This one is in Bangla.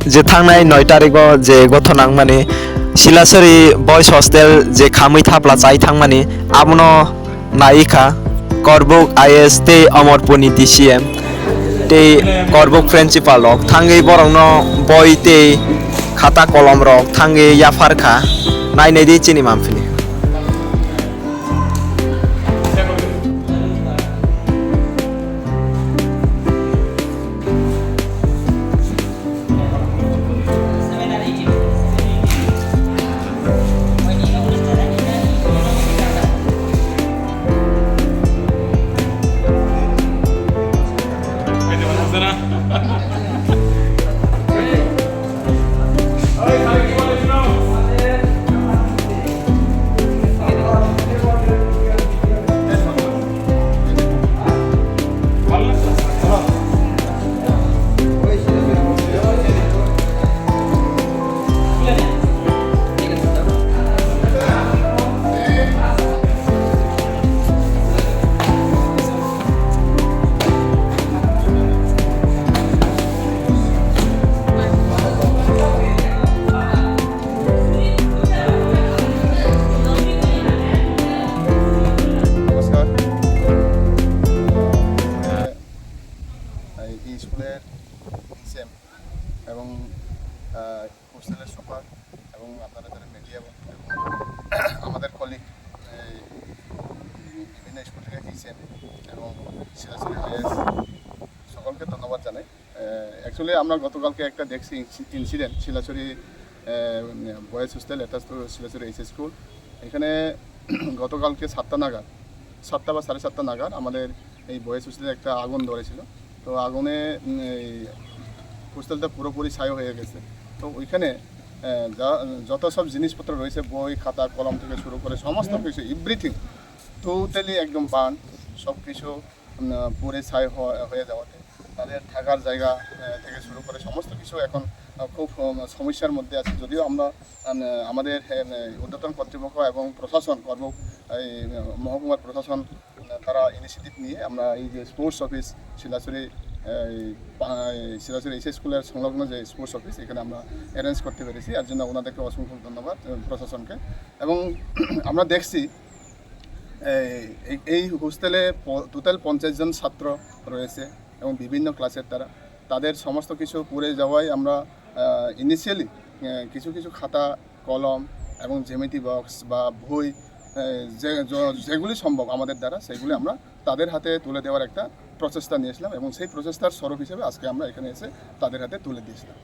যে थांनाय 9 तारिखआव जे गथ'नां माने सिलासरि बयस हस्टेल जे खामै थाब्ला जाय थांमाने आबनो नायिका करबुक आइएस ते अमरपुरनि DCM ते करबुक प्रिन्सिपाल रक थांगै बरंनो बय ते खाता कलम रक थांगै याफारखा नायनाय दि चिनि मामफिनि স্কুলের ডিসিএম এবং হোস্টেলের সুপার এবং আপনারা যারা মিডিয়া এবং আমাদের কলিগ বিভিন্ন স্কুল থেকে ডিসিএম এবং শিলাচুরি আইএস সকলকে ধন্যবাদ জানাই। অ্যাকচুয়ালি আমরা গতকালকে একটা দেখছি incident Silachuri boys hostel attach to Silachuri H school. এখানে গতকালকে 7টা নাগাদ 7টা বা 7:30 নাগাদ আমাদের এই বয়েজ হোস্টেলে একটা আগুন ধরেছিল। তো আগুনে হোস্টেলটা পুরোপুরি ছাই হয়ে গেছে। তো ওইখানে যত সব জিনিসপত্র রয়েছে বই খাতা কলম থেকে শুরু করে সমস্ত কিছু এভরিথিং টোটালি একদম বান সব কিছু পুরে ছাই হয়ে যাওয়াতে তাদের থাকার জায়গা থেকে শুরু করে সমস্ত কিছু এখন খুব সমস্যার মধ্যে আছে। যদিও আমরা আমাদের ঊর্ধ্বতন কর্তৃপক্ষ এবং প্রশাসন এই মহকুমার প্রশাসন তারা ইনিশিয়েটিভ নিয়ে আমরা এই যে স্পোর্টস অফিস শিলাচুরি এইচ স্কুলের সংলগ্ন যে স্পোর্টস অফিস এখানে আমরা অ্যারেঞ্জ করতে পেরেছি। এর জন্য ওনাদেরকে অসংখ্য ধন্যবাদ প্রশাসনকে। এবং আমরা দেখছি এই হোস্টেলে টোটাল 50 জন ছাত্র রয়েছে এবং বিভিন্ন ক্লাসের তাদের সমস্ত কিছু পুড়ে যাওয়ায় আমরা ইনিশিয়ালি কিছু কিছু খাতা কলম এবং জ্যামিতি বক্স বা বই যেগুলি সম্ভব আমাদের দ্বারা সেগুলি আমরা তাদের হাতে তুলে দেওয়ার একটা প্রচেষ্টা নিয়েছিলাম এবং সেই প্রচেষ্টার স্বরূপ হিসেবে আজকে আমরা এখানে এসে তাদের হাতে তুলে দিয়েছিলাম।